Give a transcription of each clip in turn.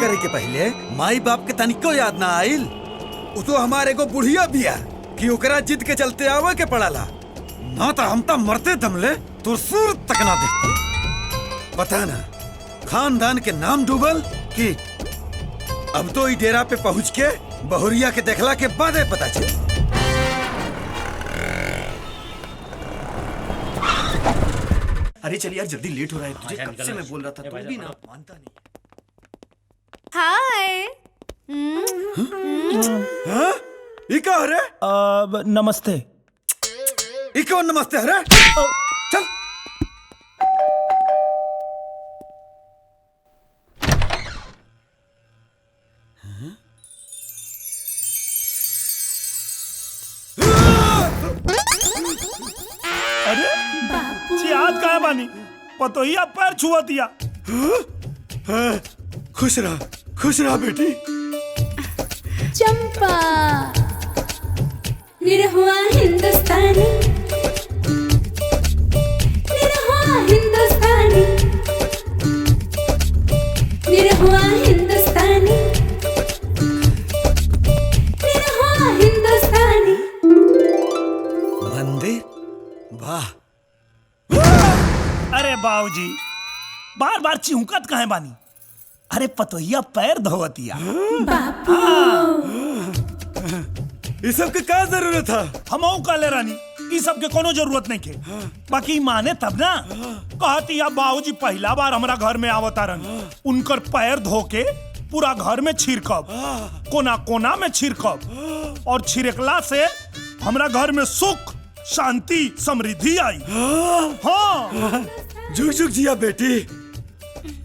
करे के पहले माई बाप के तनिको याद ना आइल। उ तो हमारे को बुढ़िया बिया कि ओकरा जिद के चलते आवे के पड़ाला, ना तो हम तो मरते दमले तो सूर तक ना देखते। पता ना खानदान के नाम डूबल कि अब तो ई डेरा पे पहुँच के बहुरिया के देखला के बाद पता चल। अरे चल यार जल्दी लेट हो रहा है, तुझे कब से मैं बोल रहा था, तू भी ना मानता नहीं। हाय। हाँ? ई का हरे? नमस्ते। ई कौन नमस्ते हरे? चल। अरे चियाद कहाँ बानी? पतोहिया पैर छुआ दिया। खुश रहा बेटी। चंपा निरहुआ हिंदुस्तानी, निरहुआ हिंदुस्तानी, निरहुआ हिंदुस्तानी, निरहुआ हिंदुस्तानी। मंदिर वाह। अरे बाबूजी बार बार चिहुकत कहाँ बानी? अरे पतोहिया पैर धोवतिया। ये सब के क्या जरूरत था? हमऊ काले रानी ई सब के कोनो जरूरत नहीं थे। बाकी माने तब ना कहती या बाबूजी पहला बार हमरा घर में आवतारन, उनकर पैर धो के पूरा घर में छिड़कब, कोना कोना में छिड़कब, और छिड़कला से हमरा घर में सुख शांति समृद्धि आई। हाँ जुग जुग जिया बेटी।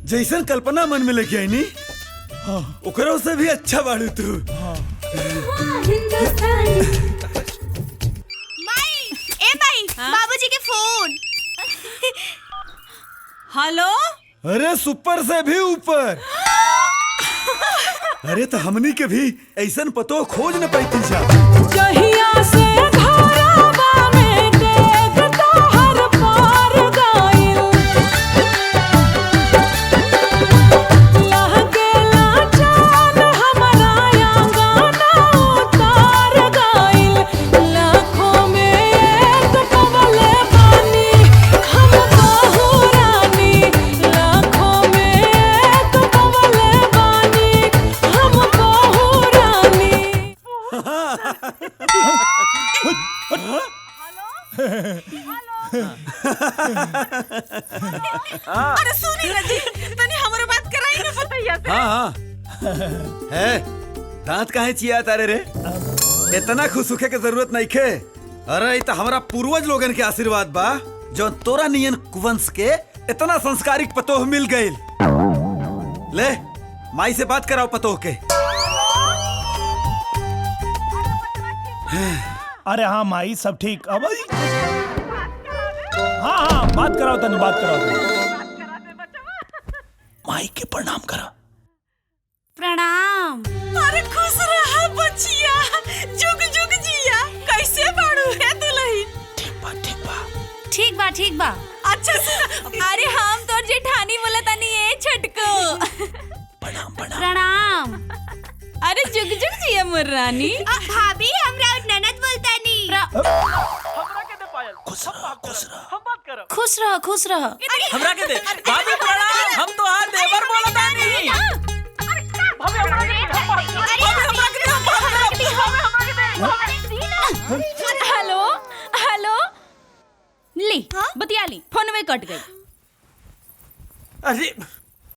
जैसन कल्पना मन में लेके आई नी ओकरों से भी अच्छा बाड़ू तू। माई, बाबूजी के फोन। हेलो। अरे सुपर से भी ऊपर। अरे तो हमनी के भी ऐसन पतो खोज न पाई जा। जहिया से घरवा में देख तोहर पार गइल, लहकेला जान हमरा आंगना उतार गइल। लाखों में एक पवले बानी हम बहू रानी, लाखों में एक पवले बानी हम बहू रानी। अरे सुनी ना जी, तनी हमरो बात कराई ना पतैया से। हाँ है दांत काहे चिया तारे रे? इतना खुश होखे के जरूरत नहीं खे। अरे तो हमारा पूर्वज लोगन के आशीर्वाद बा जो तोरा नियन कुवंश के इतना संस्कारिक पतोह मिल गइल। ले माई से बात कराओ पतोह के। अरे हाँ माई सब ठीक। अब हाँ बात कराओ तनी, बात कराओ तनी। माई के प्रणाम करा। प्रणाम। अरे खुश रहा बचिया, जुग जुग जिया। कैसे बाड़ू है दुल्हन? ठीक बा। ठीक बा। अच्छा सुन, अरे हम तो जेठानी बोला तनी ए छटको। प्रणाम। अरे जुग जुग जिया मोर रानी। भाभी हमरा ननद बोलतानी। खुश रह। हमरा के दे भाभी प्रणाम, हम तो हां देवर बोलतानी। हेलो ली बतिया ली, फोन में कट गई। अरे